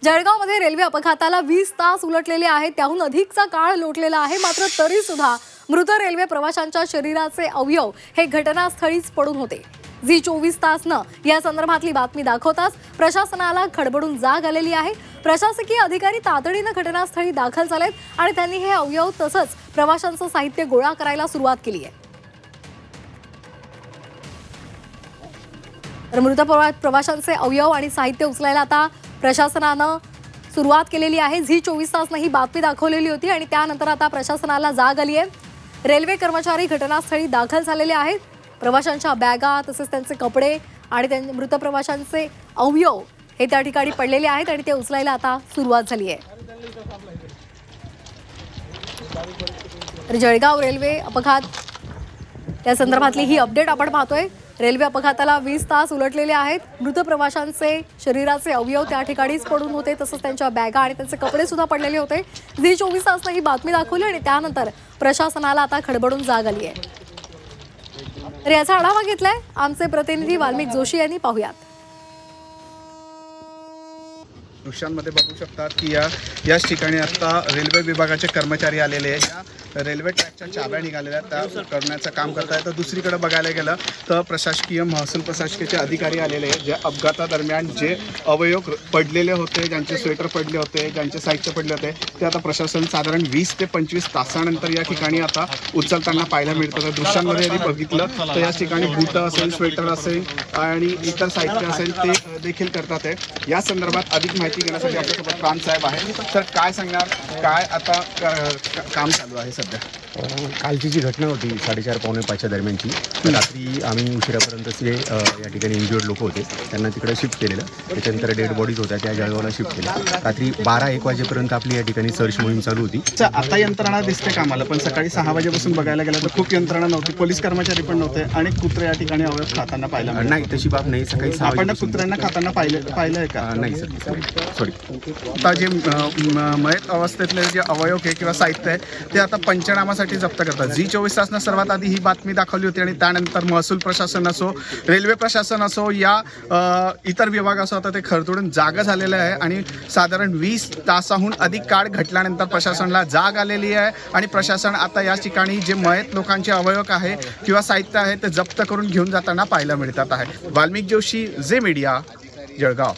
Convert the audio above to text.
जळगावमध्ये रेल्वे अपघाताला 20 तास उलटलेले आहेत। त्याहून अधिकचा काळ लोटलेला आहे। मात्र तरी सुद्धा मृत रेल्वे प्रवाशांच्या शरीराचे अवयव हे घटनास्थळीच पडून होते। झी 24 तासनं या संदर्भातली बातमी दाखवताच प्रशासनाला खडबडून जाग आलेली आहे। प्रशासकीय अधिकारी तातडीने घटनास्थळी दाखल झालेत आणि त्यांनी हे अवयव तसंच प्रवाशांचं साहित्य गोळा करायला सुरुवात केली आहे। तर मृत प्रवाशांचे अवयव आणि साहित्य उचलायला आता प्रशासनानं सुरुवात केलेली आहे। झी 24 तासनं ही बातमी दाखवलेली होती आणि त्यानंतर आता प्रशासनाला जाग आली आहे। रेल्वे कर्मचारी घटनास्थळी दाखल झालेले आहेत। प्रवाशांच्या बॅगा तसेच त्यांचे कपडे आणि मृत प्रवाशांचे अवयव हे त्या ठिकाणी पडलेले आहेत आणि ते उचलायला आता सुरुवात झाली आहे। जळगाव रेल्वे अपघात या संदर्भातली ही अपडेट आपण पाहतोय। रेल्वे अपघाताला 20 तास उलटलेले आहेत। मृत प्रवाशांचे शरीराचे अवयव त्या ठिकाणीच पडून होते तसंच त्यांच्या बॅगा आणि त्यांचे कपडे सुद्धा पडलेले होते। झी 24 तासनं ही बातमी दाखवली आणि त्यानंतर प्रशासनाला आता खडबडून जाग आली आहे। तर याचा आढावा घेतलाय आमचे प्रतिनिधी वाल्मिक जोशी यांनी। पाहूयात। दृश्यांमध्ये बघू शकतात की याच ठिकाणी आता रेल्वे विभागाचे कर्मचारी आलेले आहेत। रेल्वे ट्रॅकच्या चाव्या निघालेल्या त्या करण्याचं काम करतायत। तर दुसरीकडे बघायला गेलं तर प्रशासकीय महसूल प्रशासकीयचे अधिकारी आलेले आहेत। जे अपघातादरम्यान जे अवयव पडलेले होते, ज्यांचे स्वेटर पडले होते, ज्यांचे साहित्य पडले होते, ते आता प्रशासन साधारण 20 ते 25 तासानंतर या ठिकाणी आता उचलताना पाहायला मिळतं। तर दृश्यांमध्ये जरी बघितलं तर या ठिकाणी बूट असेल, स्वेटर असेल आणि इतर साहित्य असेल ते देखील करतात आहे। या संदर्भात अधिक माहिती घेण्यासाठी आपल्यासोबत प्रांत साहेब आहे। तर काय सांगणार, काय आता काम चालू आहे सध्या? कालची जी घटना होती 4:30 पावणे 5च्या दरम्यानची, रात्री आम्ही उशिरापर्यंत जे या ठिकाणी इंज्युअर्ड लोक होते त्यांना तिकडे शिफ्ट केलेलं। त्याच्यानंतर डेड बॉडीज होत्या त्या जळगावला शिफ्ट केल्या। रात्री 12-1 वाजेपर्यंत आपली या ठिकाणी सर्च मोहीम चालू होती। आता यंत्रणा दिसते कामाला, पण सकाळी 6 वाजेपासून बघायला गेलं तर खूप यंत्रणा नव्हती, पोलीस कर्मचारी पण नव्हते आणि कुत्रे या ठिकाणी अवयव खाताना पाहिला नाही, तशी बाब नाही। सकाळी 6 आपण कुत्र्यांना खाताना पाहिलंय का? नाही सर, सॉरी। आता जे मयत अवस्थेतले जे अवयव आहे किंवा साहित्य आहे ते आता पंचनामासाठी जप्त करतात। झी 24 तासनं सर्वात आधी ही बातमी दाखवली होती आणि त्यानंतर महसूल प्रशासन असो, रेल्वे प्रशासन असो या इतर विभाग असो आता ते खरतोडून जागा झालेलं आहे आणि साधारण 20 तासाहून अधिक काळ घटल्यानंतर प्रशासनाला जाग आलेली आहे आणि प्रशासन आता या ठिकाणी जे मयत लोकांचे अवयव आहे किंवा साहित्य आहे ते जप्त करून घेऊन जाताना पाहायला मिळतात आहे। Valmik Joshi, Zee Media, Jalgaon.